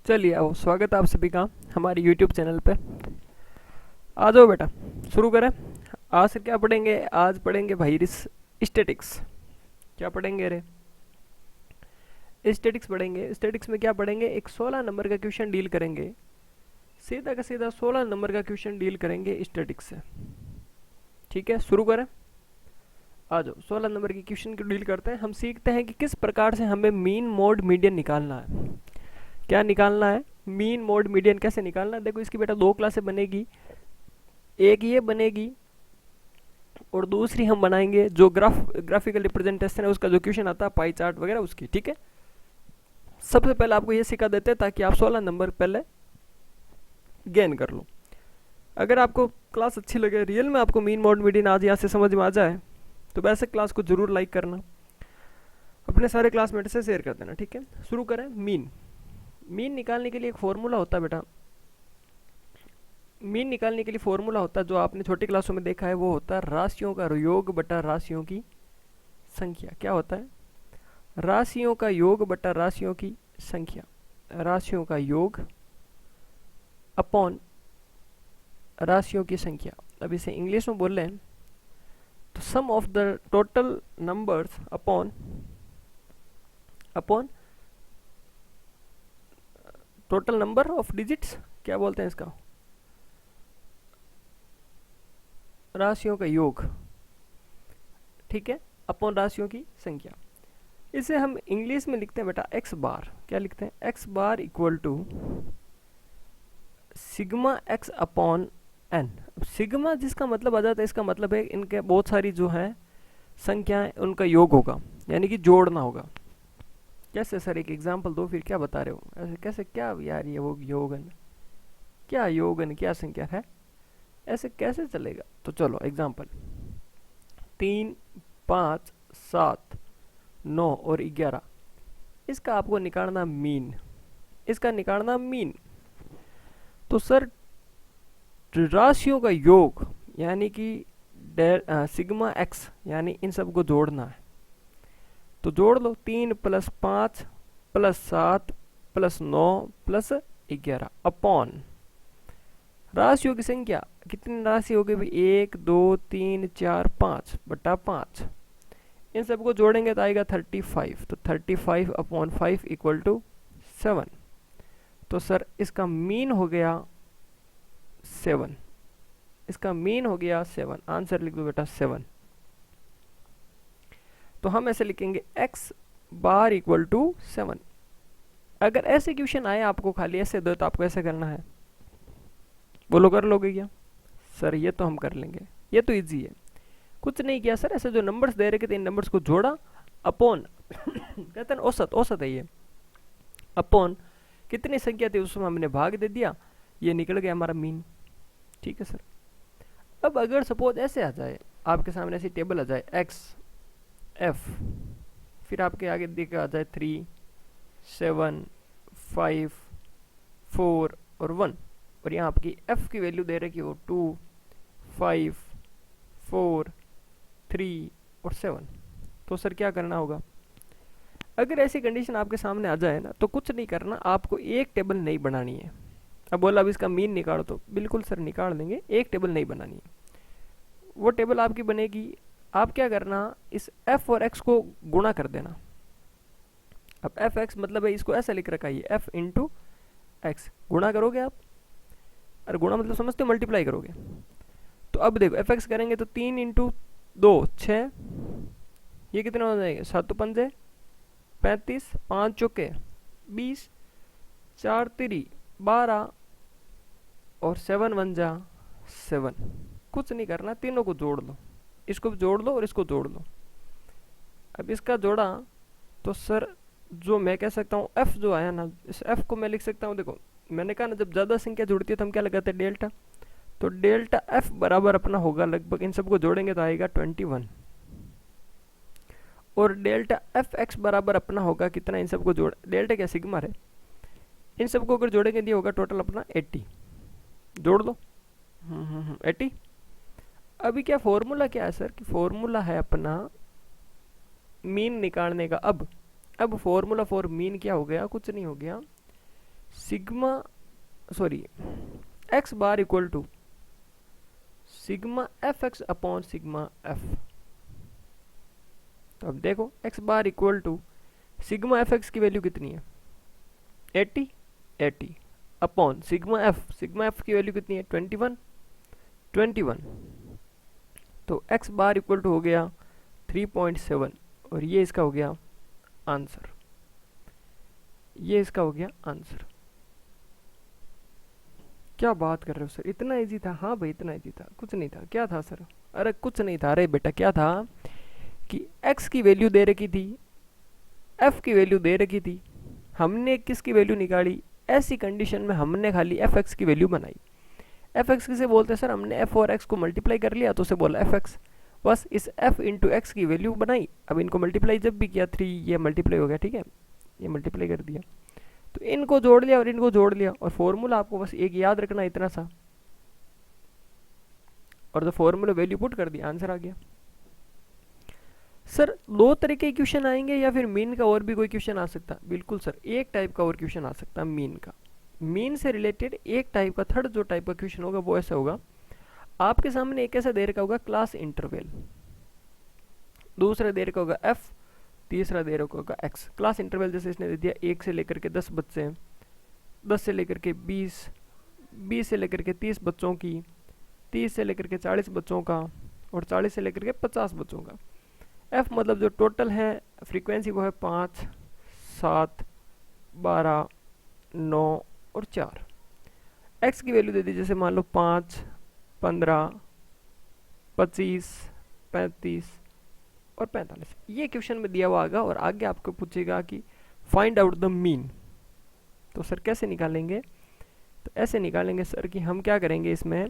चलिए आओ, स्वागत है आप सभी का हमारे YouTube चैनल पे। आ जाओ बेटा, शुरू करें। आज से क्या पढ़ेंगे? आज पढ़ेंगे भाई स्टैटिक्स। क्या पढ़ेंगे रे? स्टैटिक्स पढ़ेंगे। स्टैटिक्स में क्या पढ़ेंगे? एक 16 नंबर का क्वेश्चन डील करेंगे। सीधा का सीधा 16 नंबर का क्वेश्चन डील करेंगे स्टैटिक्स से। ठीक है, शुरू करें। आ जाओ, 16 नंबर की क्वेश्चन को डील करते हैं। हम सीखते हैं कि किस प्रकार से हमें मीन मोड मीडियन निकालना है। क्या निकालना है? मीन मोड मीडियन कैसे निकालना है? देखो, इसकी बेटा दो क्लासें बनेगी। एक ये बनेगी और दूसरी हम बनाएंगे जो ग्राफिकल रिप्रेजेंटेशन है उसका, जो क्वेश्चन आता है पाई चार्ट वगैरह उसकी। ठीक है, सबसे पहले आपको ये सिखा देते हैं ताकि आप 16 नंबर पहले गेन कर लो। अगर आपको क्लास अच्छी लगे, रियल में आपको मीन मोड मीडियन आज यहाँ से समझ में आ जाए, तो वैसे क्लास को जरूर लाइक करना, अपने सारे क्लासमेट से शेयर कर देना। ठीक है, शुरू करें। मीन निकालने के लिए एक फॉर्मूला होता है बेटा। मीन निकालने के लिए फॉर्मूला होता है जो आपने छोटी क्लासों में देखा है, वो होता है राशियों का योग बटा राशियों की संख्या। क्या होता है? राशियों का योग बटा राशियों की संख्या। राशियों का योग अपॉन राशियों की संख्या। अब इसे इंग्लिश में बोल रहे हैं तो sum of the total numbers upon total number of digits. क्या बोलते हैं इसका? राशियों का योग। ठीक है, अपॉन राशियों की संख्या। इसे हम इंग्लिश में लिखते हैं बेटा एक्स बार। क्या लिखते हैं? X bar equal to sigma X upon N. Sigma जिसका मतलब आ जाता है, इसका मतलब है इनके बहुत सारी जो है संख्याएं, उनका योग होगा, यानी कि जोड़ना होगा। कैसे सर? एक एग्जांपल दो, फिर क्या बता रहे हो? ऐसे कैसे? क्या यार, ये वो योगन, क्या योगन, क्या संख्या है? ऐसे कैसे चलेगा? तो चलो एग्जांपल, 3, 5, 7, 9 और 11। इसका आपको निकालना मीन। इसका निकालना मीन। तो सर राशियों का योग यानी कि सिग्मा एक्स, यानी इन सबको जोड़ना है। तो जोड़ लो, 3 + 5 + 7 + 9 + 11 अपॉन राशियों की संख्या। कितनी राशि हो गई भाई? 1, 2, 3, 4, 5 बटा 5। इन सबको जोड़ेंगे तो आएगा 35। तो 35 अपॉन 5 इक्वल टू 7। तो सर इसका मीन हो गया 7। इसका मीन हो गया 7। आंसर लिख दो बेटा 7। तो हम ऐसे लिखेंगे एक्स बार इक्वल टू 7। अगर ऐसे क्वेश्चन आए आपको, खाली ऐसे दो, तो आपको ऐसे करना है। बोलो, कर लोगे क्या? सर ये तो हम कर लेंगे, ये तो इजी है। कुछ नहीं किया सर, ऐसे जो नंबर्स दे रखे थे इन नंबर्स को जोड़ा अपॉन कहते हैं औसत है ये, अपॉन कितनी संख्या थी उसमें हमने भाग दे दिया, ये निकल गया हमारा मीन। ठीक है सर। अब अगर सपोज ऐसे आ जाए आपके सामने, ऐसी टेबल आ जाए एक्स एफ, फिर आपके आगे देखा आ जाए 3, 7, 5, 4 और 1, और यहाँ आपकी एफ की वैल्यू दे रखी हो 2, 5, 4, 3 और 7। तो सर क्या करना होगा? अगर ऐसी कंडीशन आपके सामने आ जाए ना, तो कुछ नहीं करना, आपको एक टेबल नहीं बनानी है। अब बोला अब इसका मीन निकालो, तो बिल्कुल सर निकाल देंगे, एक टेबल नहीं बनानी है। वो टेबल आपकी बनेगी, आप क्या करना, इस f और x को गुणा कर देना। अब एफ एक्स मतलब है, इसको ऐसा लिख रखा है, f इंटू एक्स गुणा करोगे आप। अरे गुणा मतलब समझते हो, मल्टीप्लाई करोगे। तो अब देखो एफ एक्स करेंगे तो 3 इंटू 2 6, ये कितना हो जाएगा? 7 पंजे 35, 5 चौके 20, 4 तिरी 12 और 7 1 जा 7। कुछ नहीं करना, तीनों को जोड़ लो, इसको भी जोड़ लो और इसको जोड़ लो। अब इसका जोड़ा तो सर जो मैं कह सकता हूँ f जो आया ना, इस f को मैं लिख सकता हूँ। देखो मैंने कहा ना, जब ज़्यादा संख्या जुड़ती है तो हम क्या लगाते हैं? डेल्टा। तो डेल्टा f बराबर अपना होगा लगभग, इन सबको जोड़ेंगे तो आएगा 21, और डेल्टा एफ एक्स बराबर अपना होगा कितना? इन सबको जोड़, डेल्टा क्या सिग्मा है, इन सबको अगर जोड़ेंगे तो होगा टोटल अपना 80। जोड़ दो 80। अभी क्या फॉर्मूला क्या है सर? कि फॉर्मूला है अपना मीन निकालने का। अब फॉर्मूला फॉर मीन क्या हो गया? कुछ नहीं हो गया, sigma sorry X bar equal to sigma F X upon sigma F. तो अब देखो X bar equal to sigma F X की वैल्यू कितनी है 80 अपॉन सिग्मा एफ की वैल्यू कितनी है 21 तो एक्स बार इक्वल टू हो गया 3.7 और ये इसका हो गया आंसर। क्या बात कर रहे हो सर, इतना इजी था? हाँ भाई इतना इजी था, कुछ नहीं था। क्या था सर? अरे कुछ नहीं था। अरे बेटा क्या था कि x की वैल्यू दे रखी थी, f की वैल्यू दे रखी थी, हमने किसकी वैल्यू निकाली? ऐसी कंडीशन में हमने खाली fx की वैल्यू बनाई। fx किसे बोलते हैं सर? हमने f और x को मल्टीप्लाई कर लिया तो उसे बोला fx। बस इस f इंटू एक्स की वैल्यू बनाई। अब इनको मल्टीप्लाई जब भी किया 3 ये मल्टीप्लाई हो गया, ठीक है, ये मल्टीप्लाई कर दिया तो इनको जोड़ लिया और इनको जोड़ लिया और फॉर्मूला आपको बस एक याद रखना इतना सा, और तो फॉर्मूला वैल्यू पुट कर दिया, आंसर आ गया। सर दो तरह के क्वेश्चन आएंगे या फिर मीन का और भी कोई क्वेश्चन आ सकता? बिल्कुल सर, एक टाइप का और क्वेश्चन आ सकता है मीन का। मीन से रिलेटेड एक टाइप का, थर्ड जो टाइप का क्वेश्चन होगा वो ऐसा होगा, आपके सामने एक ऐसा दे रखा होगा क्लास इंटरवल, दूसरा दे रखा होगा एफ, तीसरा दे रखा होगा एक्स। क्लास इंटरवल जैसे इसने दे दिया 1 से लेकर के 10 बच्चे हैं, 10 से लेकर के 20, 20 से लेकर के 30 बच्चों की, 30 से लेकर के 40 बच्चों का और 40 से लेकर के 50 बच्चों का। एफ मतलब जो टोटल है फ्रीक्वेंसी वो है 5, 7, 12, 9 और 4। एक्स की वैल्यू दे दी जैसे मान लो 5, 15, 25, 35 और 45। ये क्वेश्चन में दिया हुआ आएगा और आगे आपको पूछेगा कि फाइंड आउट द मीन। तो सर कैसे निकालेंगे? तो ऐसे निकालेंगे सर कि हम क्या करेंगे, इसमें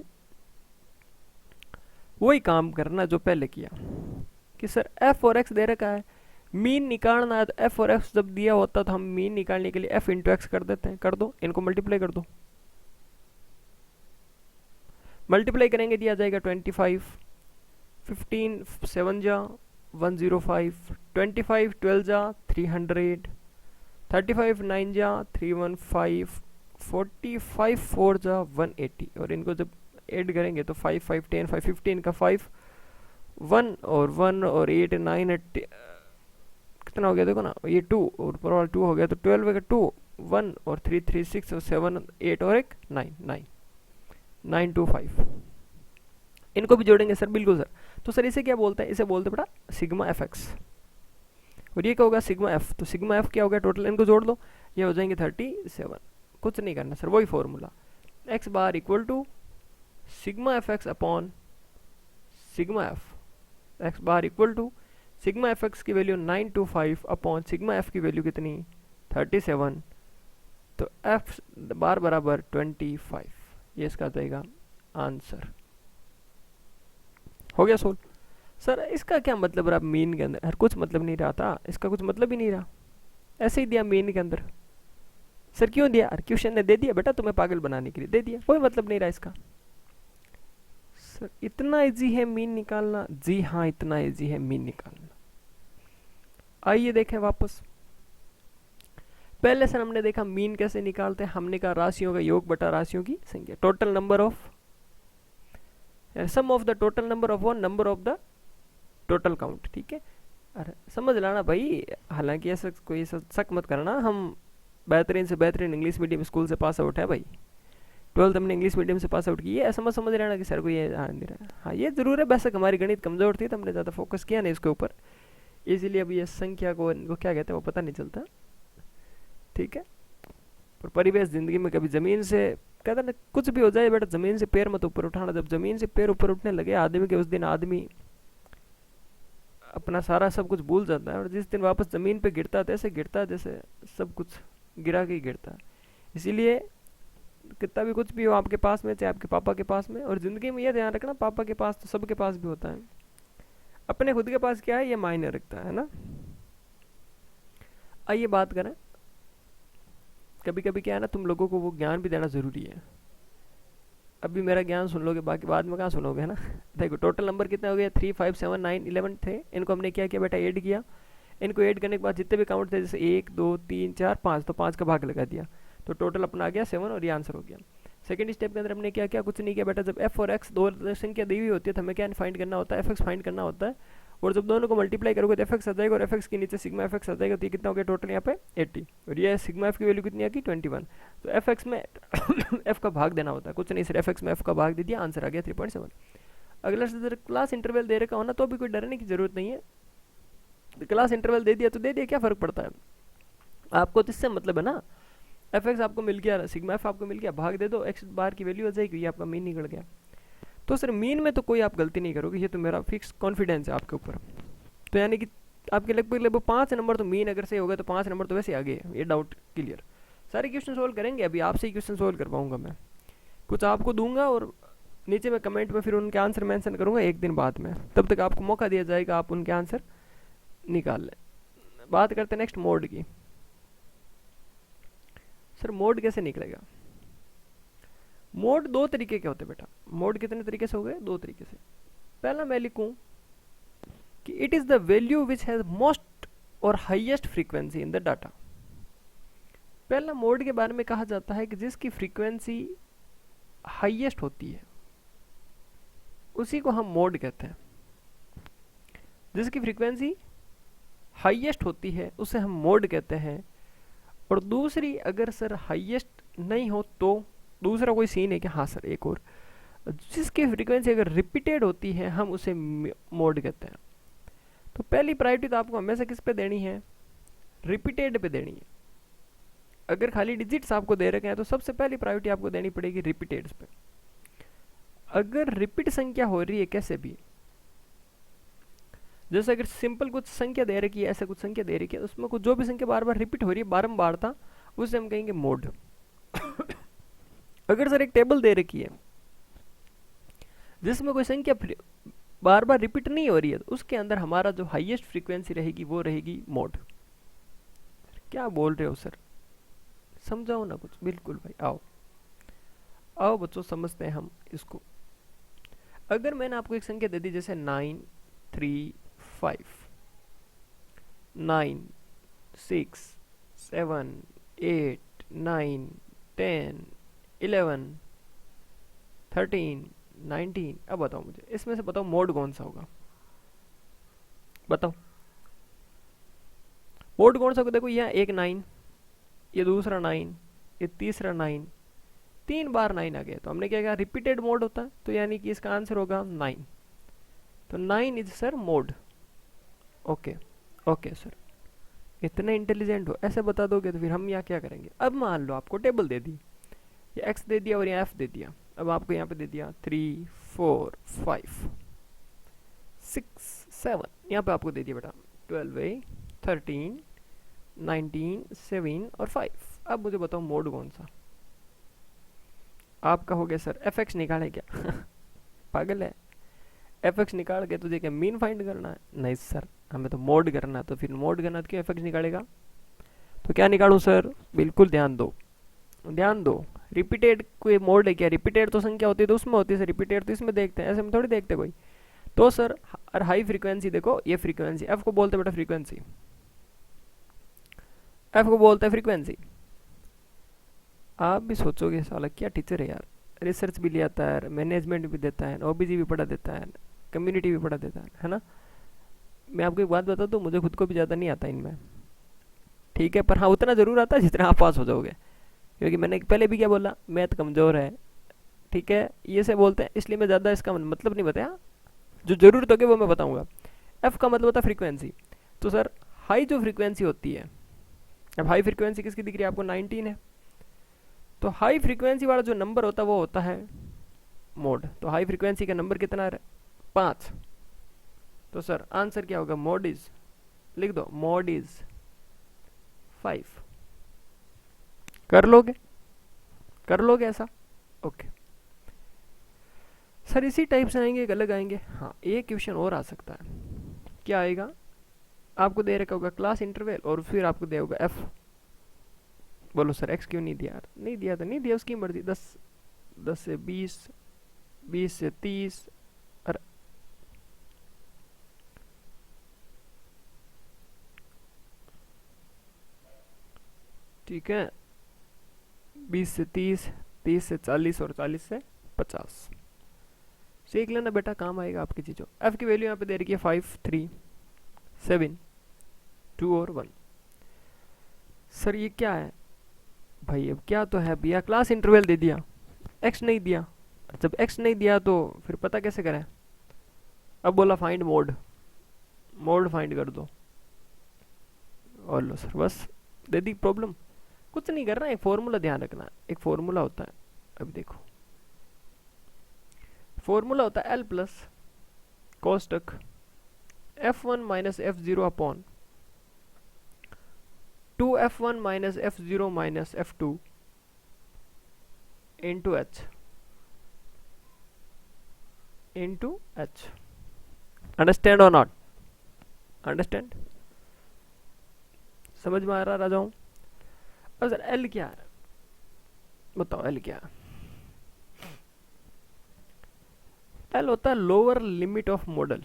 वही काम करना जो पहले किया कि सर f और x दे रखा है, मीन निकालना है। तो f और x जब दिया होता तो हम मीन निकालने के लिए f इंटू एक्स कर देते हैं। कर दो, इनको मल्टीप्लाई कर दो, मल्टीप्लाई करेंगे दिया जाएगा 25, 15 7 जा 105, 25 12 जा 300, 35 9 जा 315, 45 4 जा 180 और इनको जब ऐड करेंगे तो 5 5 10 5 15 का 5 1 और 1 और 8 9 कितना हो गया देखो ना, ये 2 और ऊपर वाला 2 हो गया तो 12 का 2 1 और 3 3 6 और 7 8 और एक 9 9 2 5। इनको भी जोड़ेंगे सर, बिल्कुल सर। तो सर इसे क्या बोलते हैं? इसे बोलते हैं बेटा सिग्मा एफ एक्स और ये क्या होगा सिग्मा एफ। तो सिग्मा एफ क्या हो गया टोटल, इनको जोड़ लो, ये हो जाएंगे 37। कुछ नहीं करना सर, वही formula X bar equal to sigma F X upon sigma F. X bar equal to sigma F X की वैल्यू 925 अपॉन सिग्मा एफ की वैल्यू कितनी 37, तो एफ बार बराबर 25। ये इसका जाएगा आंसर। हो गया सोल्व। सर इसका क्या मतलब रहा मीन के अंदर? हर कुछ मतलब नहीं रहा था, इसका कुछ मतलब ही नहीं रहा, ऐसे ही दिया मीन के अंदर। सर क्यों दिया? क्वेश्चन ने दे दिया बेटा तुम्हें पागल बनाने के लिए, दे दिया, कोई मतलब नहीं रहा इसका। सर इतना इजी है मीन निकालना? जी हाँ इतना इजी है मीन निकालना। आइए देखें वापस। पहले सर हमने देखा मीन कैसे निकालते हैं, हमने कहा राशियों का योग बटा राशियों की संख्या, total number of sum of the total number of one number of the total count. ठीक है, अरे समझ लाना भाई, हालांकि ऐसा कोई शक मत करना, हम बेहतरीन से बेहतरीन इंग्लिश मीडियम स्कूल से पास आउट है भाई, 12th हमने इंग्लिश मीडियम से पास आउट की है। ऐसा समझ लेना कि सर को ये नहीं रहा। हाँ ये जरूर है, वैसे हमारी गणित कमजोर थी तो हमने ज़्यादा फोकस किया नहीं इसके ऊपर, इसीलिए अभी ये संख्या को इनको क्या कहते हैं वो पता नहीं चलता। ठीक है, पर परिवेश जिंदगी में कभी ज़मीन से कहता ना कुछ भी हो जाए बेटा, ज़मीन से पैर मत ऊपर उठाना। जब ज़मीन से पैर ऊपर उठने लगे आदमी के, उस दिन आदमी अपना सारा सब कुछ भूल जाता है और जिस दिन वापस ज़मीन पे गिरता है ऐसे गिरता है जैसे सब कुछ गिरा के ही गिरता है। इसीलिए कितना भी कुछ भी हो आपके पास में, चाहे आपके पापा के पास में, और ज़िंदगी में ये ध्यान रखना पापा के पास तो सबके पास भी होता है, अपने खुद के पास क्या है ये मायने रखता है ना। आइए बात करें, कभी कभी क्या है ना तुम लोगों को वो ज्ञान भी देना ज़रूरी है। अभी मेरा ज्ञान सुन लोगे, बाकी बाद में कहाँ सुनोगे, है ना। देखो टोटल नंबर कितने हो गए, 3 5 7 9 11 थे। इनको हमने क्या किया बेटा, ऐड किया। इनको ऐड करने के बाद जितने भी काउंट थे जैसे 1 2 3 4 5, तो 5 का भाग लगा दिया। तो टोटल अपना आ गया 7 और ये आंसर हो गया। सेकंड स्टेप के अंदर हमने क्या किया, कुछ नहीं किया बेटा, जब एफ और एक्स दो संख्या दी हुई होती है तो हमें क्या फाइंड करना होता है, एफ एक्स फाइंड करना होता है, और जब दोनों को मल्टीप्लाई करोगे तो एफ एक्स आ जाएगा और एफ एक्स के नीचे सिग्मा एफ एक्स आ जाएगा, तो ये कितना हो गया टोटल यहाँ पे 80, और ये सिग्मा एफ की वैल्यू कितनी आ गई 21। तो एफ एक्स में एफ का भाग देना होता है, कुछ नहीं सर, एफ एक्स में एफ का भाग दे दिया, आंसर आ गया 3.7। अगला से क्लास इंटरवल दे रखा होना तो भी कोई डरने की जरूरत नहीं है, क्लास इंटरवल दे दिया तो दे दिया, क्या फर्क पड़ता है आपको, तो इससे मतलब है ना, एफ एक्स आपको मिल गया, सिग्मा एफ आपको मिल गया, भाग दे दो, एक्स बार की वैल्यू आ जाएगी, ये आपका मीन निकल गया। तो सर मीन में तो कोई आप गलती नहीं करोगे, ये तो मेरा फिक्स कॉन्फिडेंस है आपके ऊपर। तो यानी कि आपके लगभग 5 नंबर तो मीन अगर सही होगा तो 5 नंबर तो वैसे आगे है, ये डाउट क्लियर। सारे क्वेश्चन सोल्व करेंगे, अभी आपसे ही क्वेश्चन सोल्व कर पाऊंगा मैं, कुछ आपको दूंगा और नीचे में कमेंट में फिर उनके आंसर मेंशन करूंगा एक दिन बाद में, तब तक आपको मौका दिया जाएगा, आप उनके आंसर निकाल लें। बात करते हैं नेक्स्ट मोड की। सर मोड कैसे निकलेगा, मोड दो तरीके के होते हैं बेटा, मोड कितने तरीके से हो गए, 2 तरीके से। पहला मैं लिखूं कि it is the value which has most और highest frequency in the data. पहला मोड के बारे में कहा जाता है कि जिसकी फ्रीक्वेंसी हाईएस्ट होती है उसी को हम मोड कहते हैं, जिसकी फ्रीक्वेंसी हाईएस्ट होती है उसे हम मोड कहते हैं। और दूसरी अगर सर हाईएस्ट नहीं हो तो दूसरा कोई सीन है कि हाँ सर एक और, जिसकी फ्रीक्वेंसी अगर रिपीटेड होती है हम उसे मोड कहते हैं। तो पहली प्रायोरिटी तो आपको हमेशा किस पे देनी है, रिपीटेड पे देनी है। अगर खाली डिजिट्स आपको दे रखे हैं तो सबसे पहली प्रायोरिटी आपको देनी पड़ेगी रिपीटेड्स पे। अगर रिपीट संख्या हो रही है कैसे भी, जैसे अगर सिंपल कुछ संख्या दे रखी है, ऐसे कुछ संख्या दे रखी है, उसमें कुछ जो भी संख्या बार बार रिपीट हो रही है बारंबारता, उसे हम कहेंगे मोड। अगर सर एक टेबल दे रखी है जिसमें कोई संख्या बार बार रिपीट नहीं हो रही है, तो उसके अंदर हमारा जो हाईएस्ट फ्रीक्वेंसी रहेगी वो रहेगी मोड। क्या बोल रहे हो सर, समझाओ ना कुछ। बिल्कुल भाई, आओ आओ बच्चों समझते हैं हम इसको। अगर मैंने आपको एक संख्या दे दी जैसे 9 3 5 9 6 7 8 9 10 11 13 19, अब बताओ मुझे इसमें से बताओ मोड कौन सा होगा, बताओ मोड कौन सा होगा। देखो यहाँ एक 9, ये दूसरा 9, ये तीसरा 9, 3 बार 9 आ गया, तो हमने क्या कहा रिपीटेड मोड होता है, तो यानी कि इसका आंसर होगा 9। तो 9 is sir mode. Okay okay sir, इतने इंटेलिजेंट हो, ऐसे बता दोगे तो फिर हम यहाँ क्या करेंगे। अब मान लो आपको टेबल दे दी, ये एक्स दे दिया और यहाँ एफ दे दिया, अब आपको यहाँ पे दे दिया 3 4 5 6 7, यहाँ पे आपको दे दिया बेटा 12 13 19 7 और 5। अब मुझे बताओ मोड कौन सा। आप कहोगे सर एफ एक्स निकाले क्या पागल है, एफ एक्स निकाल के तुझे क्या मीन फाइंड करना है, नहीं सर हमें तो मोड करना है, तो फिर मोड करना तो क्यों एफ एक्स निकालेगा, तो क्या निकालूं सर। बिल्कुल ध्यान दो ध्यान दो, रिपीटेड कोई मोड है क्या, रिपीटेड तो संख्या होती है तो उसमें होती है सर, रिपीटेड तो इसमें देखते हैं, ऐसे में थोड़ी देखते कोई। तो सर और हाई फ्रीक्वेंसी, देखो ये फ्रीक्वेंसी, एफ को बोलते हैं बेटा फ्रीक्वेंसी, एफ को बोलते हैं फ्रीक्वेंसी। आप भी सोचोगे साला क्या टीचर है यार, रिसर्च भी ले आता है, मैनेजमेंट भी देता है, ओबीजी भी पढ़ा देता है, कम्युनिटी भी पढ़ा देता है ना। मैं आपको एक बात बता दूं, मुझे खुद को भी ज़्यादा नहीं आता इनमें, ठीक है, पर हाँ उतना ज़रूर आता है जितना आप पास हो जाओगे, क्योंकि मैंने पहले भी क्या बोला, मैथ कमज़ोर है, ठीक है, ये से बोलते हैं, इसलिए मैं ज़्यादा इसका मतलब नहीं बताया, जो ज़रूरत होगी वो मैं बताऊँगा। एफ का मतलब होता है फ्रीक्वेंसी। तो सर हाई जो फ्रीक्वेंसी होती है, अब हाई फ्रीक्वेंसी किसकी दिख रही है आपको, 19 है, तो हाई फ्रीक्वेंसी वाला जो नंबर होता है वो होता है मोड। तो हाई फ्रीक्वेंसी का नंबर कितना है, 5। तो सर आंसर क्या होगा, मोड इज, लिख दो मोड इज 5। कर लोगे ऐसा, ओके। सर इसी टाइप से आएंगे, एक अलग आएंगे, हाँ एक क्वेश्चन और आ सकता है, क्या आएगा, आपको दे रखा होगा क्लास इंटरवल और फिर आपको दिया होगा एफ। बोलो सर एक्स क्यों नहीं दिया यार, नहीं दिया तो नहीं दिया, उसकी मर्जी, 10 से 20 20 से 30, और ठीक है 20 से 30, 30 से 40 और 40 से 50। सीख लेना बेटा, काम आएगा आपकी चीज़ों। एफ की वैल्यू यहाँ पे दे रखी है 5, 3, 7, 2 और 1। सर ये क्या है भाई? अब क्या तो है भैया, क्लास इंटरवल दे दिया, एक्स नहीं दिया। जब एक्स नहीं दिया तो फिर पता कैसे करें? अब बोला फाइंड मोड, मोड फाइंड कर दो। और लो सर, बस दे दी प्रॉब्लम। कुछ नहीं करना, एक फॉर्मूला ध्यान रखना, एक फॉर्मूला होता है। अभी देखो, फॉर्मूला होता है एल प्लस कोष्टक F1 minus F0 upon 2F1 minus F0 minus F2 into H into H। Understand और नॉट अंडरस्टैंड? समझ में आ रहा राजाओं? अब सर एल क्या है बताओ, एल क्या है? एल होता है lower limit of model.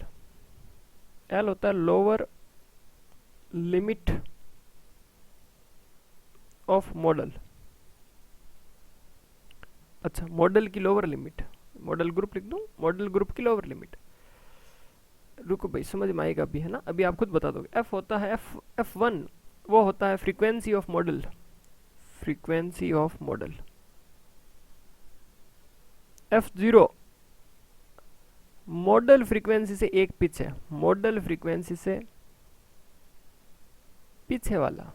L होता है लोअर लिमिट ऑफ मॉडल। अच्छा, मॉडल की लोअर लिमिट, मॉडल ग्रुप लिख दूं, मॉडल ग्रुप की लोअर लिमिट। रुको भाई, समझ में आएगा अभी, है ना? अभी आप खुद बता दोगे। एफ होता है F1, वो होता है frequency of model, frequency of model. F0 model frequency से एक पीछे, मॉडल फ्रीक्वेंसी से पीछे वाला।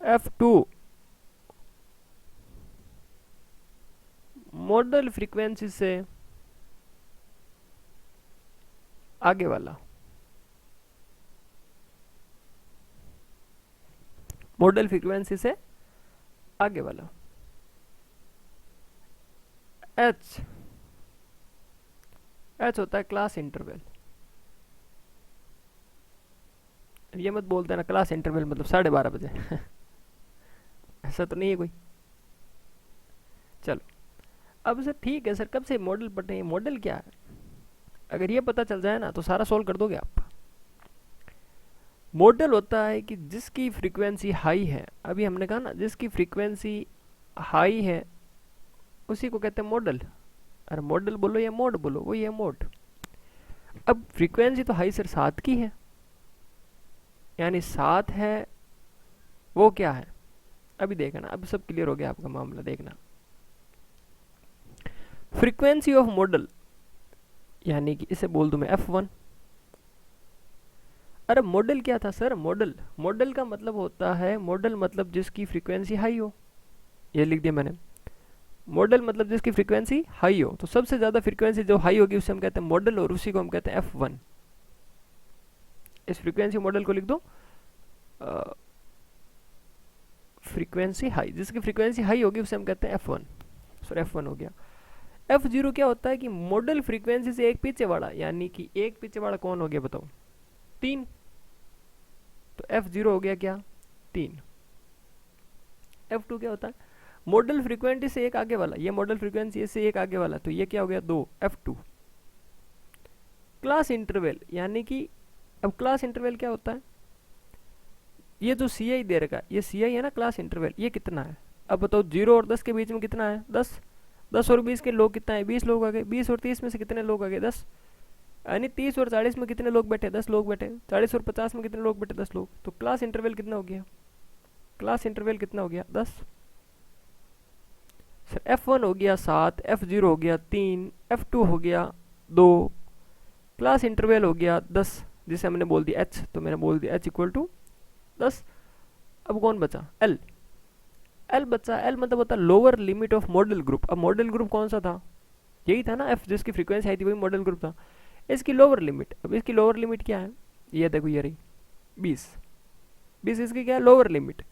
F2 मॉडल फ्रीक्वेंसी से आगे वाला, मॉडल फ्रीक्वेंसी से आगे वाला। H होता है क्लास इंटरवल। ये मत बोलते ना क्लास इंटरवल मतलब 12:30 बजे ऐसा तो नहीं है कोई। चलो, अब सर ठीक है सर, कब से मॉडल पढ़ रहे हैं? मॉडल क्या है? अगर ये पता चल जाए ना तो सारा सॉल्व कर दोगे आप। मॉडल होता है कि जिसकी फ्रीक्वेंसी हाई है, अभी हमने कहा ना जिसकी फ्रीक्वेंसी हाई है उसी को कहते हैं मॉडल। अरे मॉडल बोलो या मोड बोलो, वही है मोड। अब फ्रीक्वेंसी तो हाई सर 7 की है, यानी 7 है, वो क्या है? अभी देखना, अब सब क्लियर हो गया आपका मामला। देखना, फ्रीक्वेंसी ऑफ मॉडल यानी कि इसे बोल दूं मैं F1। अरे मॉडल क्या था सर? मॉडल, मॉडल का मतलब होता है, मॉडल मतलब जिसकी फ्रीक्वेंसी हाई हो, ये लिख दिया मैंने। मॉडल मतलब जिसकी फ्रीक्वेंसी हाई हो, तो सबसे ज्यादा फ्रीक्वेंसी जो हाई होगी उसे हम कहते हैं मॉडल, और उसी को हम कहते हैं F1। इस फ्रीक्वेंसी मॉडल को लिख दो फ्रीक्वेंसी हाई, जिसकी फ्रीक्वेंसी हाई होगी उसे हम कहते हैं F1। सॉरी F1 हो गया। F0 क्या होता है कि मॉडल फ्रीक्वेंसी से एक पीछे वाला, यानी कि एक पीछे वाला कौन हो गया बताओ? 3। तो F0 हो गया क्या? 3। F2 क्या होता है? मॉडल फ्रीक्वेंसी से एक आगे वाला, ये मॉडल फ्रीक्वेंसी से एक आगे वाला, तो ये क्या हो गया? 2, F2। क्लास इंटरवल यानी कि, अब क्लास इंटरवल क्या होता है? ये जो CI दे रखा है, ये CI है ना क्लास इंटरवल, ये कितना है? अब बताओ 0 और 10 के बीच में कितना है? 10। 10 और 20 के लोग कितना है? 20 लोग आ गए। 20 और 30 में से कितने लोग आ गए? 10। यानी 30 और 40 में कितने लोग बैठे? 10 लोग बैठे। 40 और 50 में कितने लोग बैठे? 10 लोग। तो क्लास इंटरवल कितना हो गया? क्लास इंटरवल कितना हो गया? 10। सर F1 हो गया 7, F0 हो गया 3, F2 हो गया 2, क्लास इंटरवल हो गया 10, जिसे हमने बोल दिया H, तो मैंने बोल दिया H इक्वल टू 10। अब कौन बचा? L। L बचा। L मतलब होता है lower limit of model group. अब मॉडल ग्रुप कौन सा था? यही था ना F, जिसकी फ्रीक्वेंसी आई थी वही मॉडल ग्रुप था। इसकी लोअर लिमिट, अब इसकी लोअर लिमिट क्या है? ये देखो, ये रही 20। 20 इसकी क्या है? Lower limit.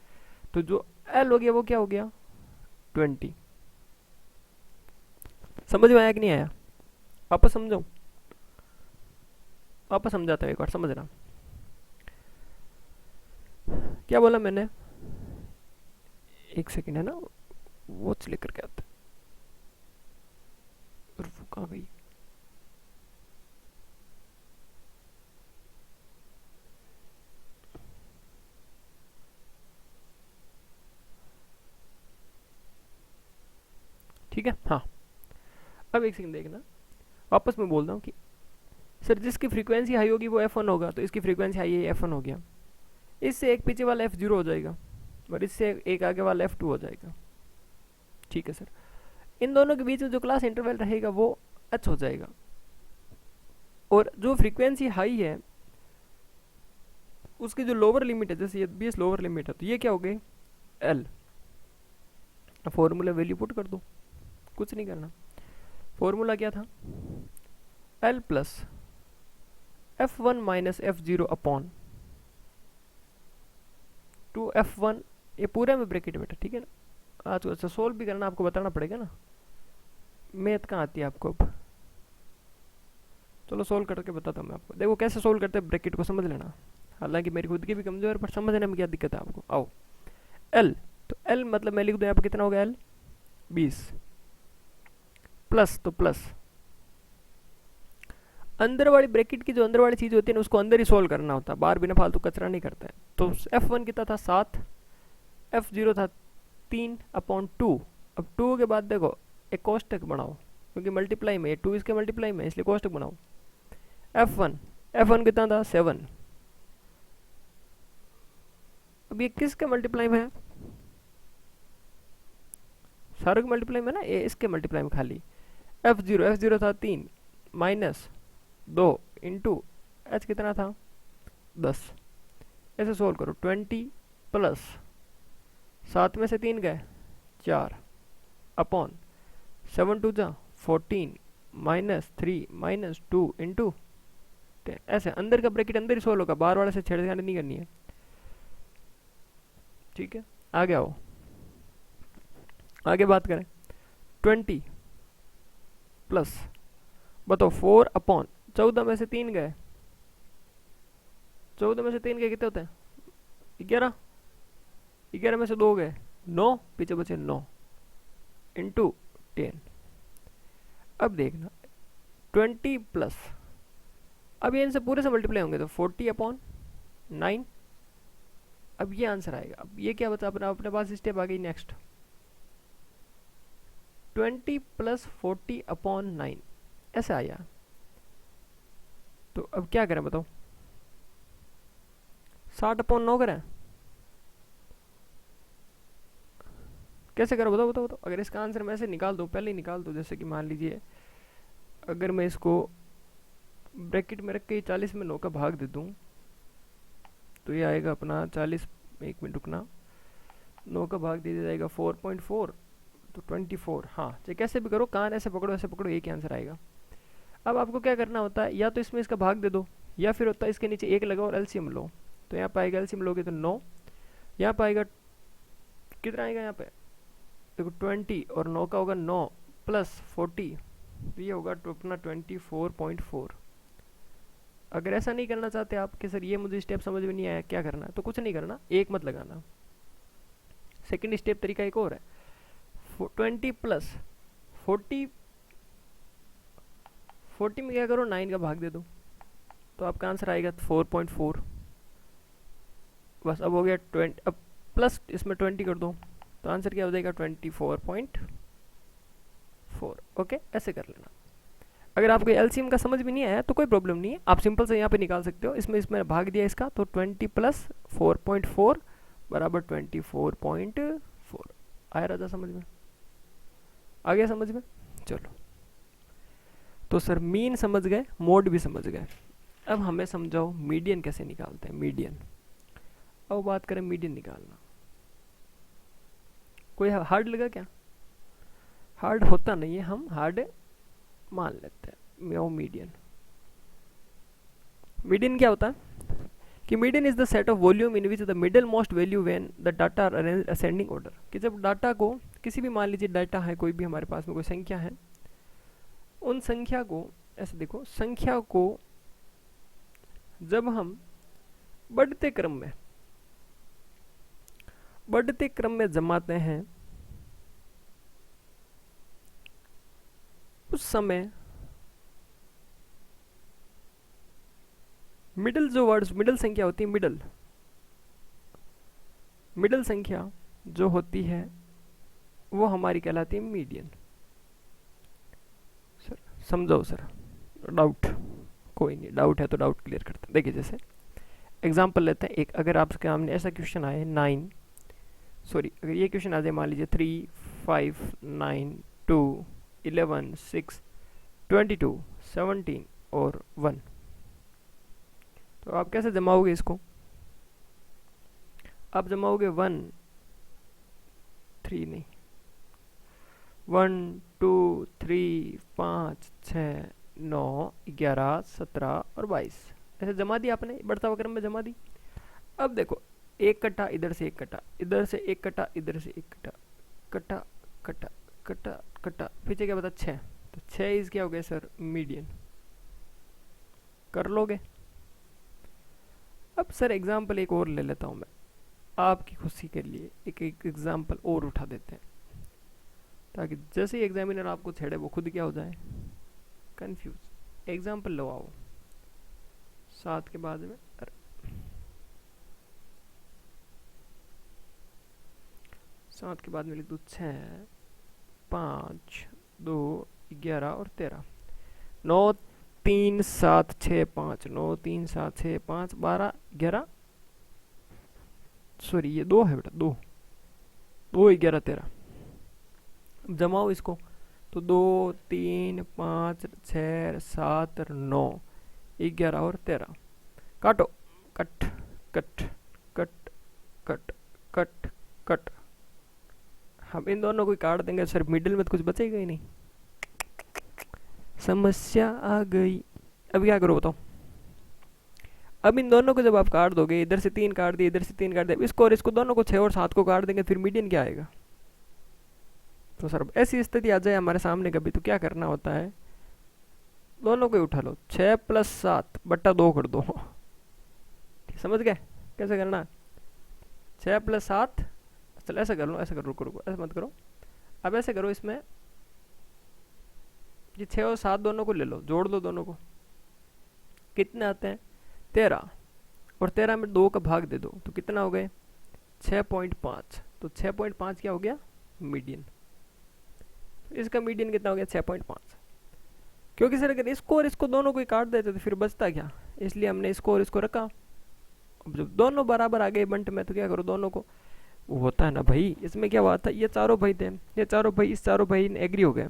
तो जो L हो गया वो क्या हो गया? 20। समझ में आया कि नहीं आया? वापस समझाऊं? वापस समझाता हूँ एक बार, समझना। क्या बोला मैंने? एक सेकंड, है ना, वॉच लेकर के आते। वो कहाँ गई? ठीक है। हाँ, अब एक सेकंड देखना, वापस मैं बोल रहा हूँ कि सर जिसकी फ्रीक्वेंसी हाई होगी वो F1 होगा, तो इसकी फ्रीक्वेंसी हाई है, F1 हो गया। इससे एक पीछे वाला F0 हो जाएगा और इससे एक आगे वाला F2 हो जाएगा। ठीक है सर, इन दोनों के बीच में जो क्लास इंटरवल रहेगा वो h हो जाएगा, और जो फ्रीक्वेंसी हाई है उसकी जो लोअर लिमिट है, जैसे ये 20 लोअर लिमिट है, तो ये क्या हो गई L। फॉर्मूला वैल्यू पुट कर दो, कुछ नहीं करना। फॉर्मूला क्या था, L plus F1 minus F0 upon 2F1, ये पूरा में ब्रैकेट बेटा, ठीक है ना। आज अच्छा सोल्व भी करना आपको बताना पड़ेगा ना, मैथ कहाँ आती है आपको अब। चलो सोल्व करके बताता हूँ मैं आपको, देखो कैसे सोल्व करते हैं, ब्रैकेट को समझ लेना। हालांकि मेरी खुद की भी कमजोर है, पर समझने में क्या दिक्कत है आपको। आओ, L, तो L मतलब मैं लिख दूँ यहाँ पर कितना हो गया, L 20 प्लस, तो प्लस अंदर वाली ब्रैकेट की जो अंदर वाली चीज होती है ना उसको अंदर ही सोल्व करना होता है, बाहर बिना फालतू कचरा नहीं करता है। तो F1 कितना था 7, F0 था 3 अपॉन 2। अब 2 के बाद देखो एक कोष्टक बनाओ, क्योंकि मल्टीप्लाई में 2 इसके मल्टीप्लाई में, इसलिए कोष्टक बनाओ। F1 कितना था 7। अब ये किसके मल्टीप्लाई में है, सारों के मल्टीप्लाई में ना, ये इसके मल्टीप्लाई में खाली। F0 था 3 माइनस 2 इंटू एच कितना था 10। ऐसे सोल्व करो, 20 प्लस 7 में से 3 गए 4 अपॉन 7 2 जा 14 माइनस 3 माइनस 2 इंटू 10। ऐसे अंदर का ब्रैकेट अंदर ही सोल्व होगा, बाहर वाले से छेड़छाड़ी नहीं करनी है। ठीक है, आगे आओ, आगे बात करें। 20 प्लस बताओ 4 अपॉन 14 में से 3 गए, 14 में से 3 गए कितने होते हैं 11, 11 में से 2 गए 9, पीछे बचे 9 इंटू 10। अब देखना 20 प्लस, अब ये इनसे पूरे से मल्टीप्लाई होंगे तो 40 अपॉन 9। अब ये आंसर आएगा। अब ये क्या बचा अपने पास, स्टेप आ गई नेक्स्ट, 20 प्लस 40 अपॉन 9 ऐसे आया। तो अब क्या करें बताओ, 60 अपॉन 9 करें, कैसे करो बताओ बताओ बताओ। अगर इसका आंसर मैं ऐसे निकाल दूँ, पहले ही निकाल दूँ, जैसे कि मान लीजिए अगर मैं इसको ब्रैकेट में रख के 40 में 9 का भाग दे दूँ तो ये आएगा अपना 40, एक मिनट रुकना, 9 का भाग दे दिया जाएगा 4.4, तो 24। हाँ चाहे कैसे भी करो, कान ऐसे पकड़ो ऐसे पकड़ो, एक ही आंसर आएगा। अब आपको क्या करना होता है, या तो इसमें इसका भाग दे दो, या फिर होता है इसके नीचे 1 लगाओ और एलसीएम लो। तो यहाँ पे आएगा, एलसीएम लोगे तो 9, यहाँ पे आएगा कितना आएगा, यहाँ पे देखो 20 और 9 का होगा 9 प्लस 40, तो ये होगा अपना 24.4। अगर ऐसा नहीं करना चाहते आप कि सर ये मुझे स्टेप समझ में नहीं आया क्या करना है, तो कुछ नहीं करना, एक मत लगाना। सेकंड स्टेप तरीका एक और है, 20 प्लस 40 में क्या करो 9 का भाग दे दो, तो आपका आंसर आएगा 4.4। बस अब हो गया 20, अब प्लस इसमें 20 कर दो तो आंसर क्या हो जाएगा 24.4। ओके, ऐसे कर लेना। अगर आपको एलसीएम का समझ में नहीं आया तो कोई प्रॉब्लम नहीं है, आप सिंपल से यहाँ पे निकाल सकते हो। इसमें भाग दिया इसका, तो 20 प्लस 4.4 बराबर 24.4। आया राजा समझ में, आ गया समझ में। चलो, तो सर मीन समझ गए, मोड भी समझ गए, अब हमें समझाओ मीडियन कैसे निकालते हैं। मीडियन, अब बात करें मीडियन निकालना, कोई हार्ड लगा क्या? हार्ड होता नहीं है, हम हार्ड मान लेते हैं। मीडियन, मीडियन क्या होता है कि median is the set of volume in which the middle most value when the data are arranged ascending order. कि जब डाटा को, किसी भी मान लीजिए डाटा है, कोई भी हमारे पास में कोई संख्या है, उन संख्या को ऐसे देखो, संख्या को जब हम बढ़ते क्रम में जमाते हैं, उस समय मिडल जो वर्ड्स, मिडल संख्या होती है, मिडल संख्या जो होती है वो हमारी कहलाती है मीडियन। समझो सर, डाउट कोई नहीं, डाउट है तो डाउट क्लियर करते हैं। देखिए जैसे एग्जांपल लेते हैं एक, अगर आपके सामने ऐसा क्वेश्चन आए 9 सॉरी अगर ये क्वेश्चन आ जाए मान लीजिए 3 5 9 2 11 6 22 17 और 1, तो आप कैसे जमाओगे इसको? आप जमाओगे 1 3 नहीं 1 2 3 5 6 9 11 17 और 22, ऐसे जमा दिया आपने, बढ़ता हुआ क्रम में जमा दी। अब देखो एक कट्टा इधर से, एक कट्टा इधर से, एक कट्टा इधर से, एक कट्टा कट्टा कट्टा कट्टा कट्टा, पीछे क्या बता 6, तो 6 इज क्या हो गया सर मीडियन, कर लोगे? अब सर एग्जाम्पल एक और ले लेता हूँ मैं आपकी खुशी के लिए, एक एग्जाम्पल और उठा देते हैं ताकि जैसे ही एग्जामिनर आपको छेड़े वो खुद क्या हो जाए, कंफ्यूज। एग्जाम्पल लो आओ 7 के बाद में 7 के बाद में लिख दो 6 5 2 11 और 13, 9 3 7 6 5 9 3 7 6 5 12 11, सॉरी ये 2 है बेटा, 2 2 11 13। अब जमाओ इसको तो 2 3 5 6 7 9 11 और 13, काटो, cut cut cut cut cut cut. हम इन दोनों को काट देंगे सर, मिडिल में तो कुछ बचेगा ही नहीं, समस्या आ गई। अब क्या करो बताओ? अब इन दोनों को जब आप काट दोगे, इधर से 3 काट दिए, इधर से 3 काट दिए, इसको और इसको दोनों को 6 और 7 को काट देंगे, फिर मीडियन क्या आएगा? तो सर ऐसी स्थिति आ जाए हमारे सामने कभी, तो क्या करना होता है, दोनों को ही उठा लो, 6 + 7 बट्टा 2 कर दो। समझ गए कैसे करना? 6 + 7, चलो ऐसा कर लो, ऐसा करो, रुको रुको ऐसा मत करो, अब ऐसे करो, इसमें ये 6 और 7 दोनों को ले लो, जोड़ दो दोनों को, कितने आते हैं 13, और 13 में 2 का भाग दे दो तो कितना हो गए 6.5, तो 6.5 क्या हो गया मीडियन। इसका मीडियन कितना हो गया 6.5, क्योंकि सर अगर इसको और इसको दोनों को ही काट देते तो फिर बचता क्या, इसलिए हमने इसको और इसको रखा। अब जब दोनों बराबर आ गए बंट में तो क्या करो, दोनों को, वो होता है ना भाई, इसमें क्या हुआ था, ये चारों भाई थे, ये चारों भाई इस चारों भाई ने एग्री हो गए,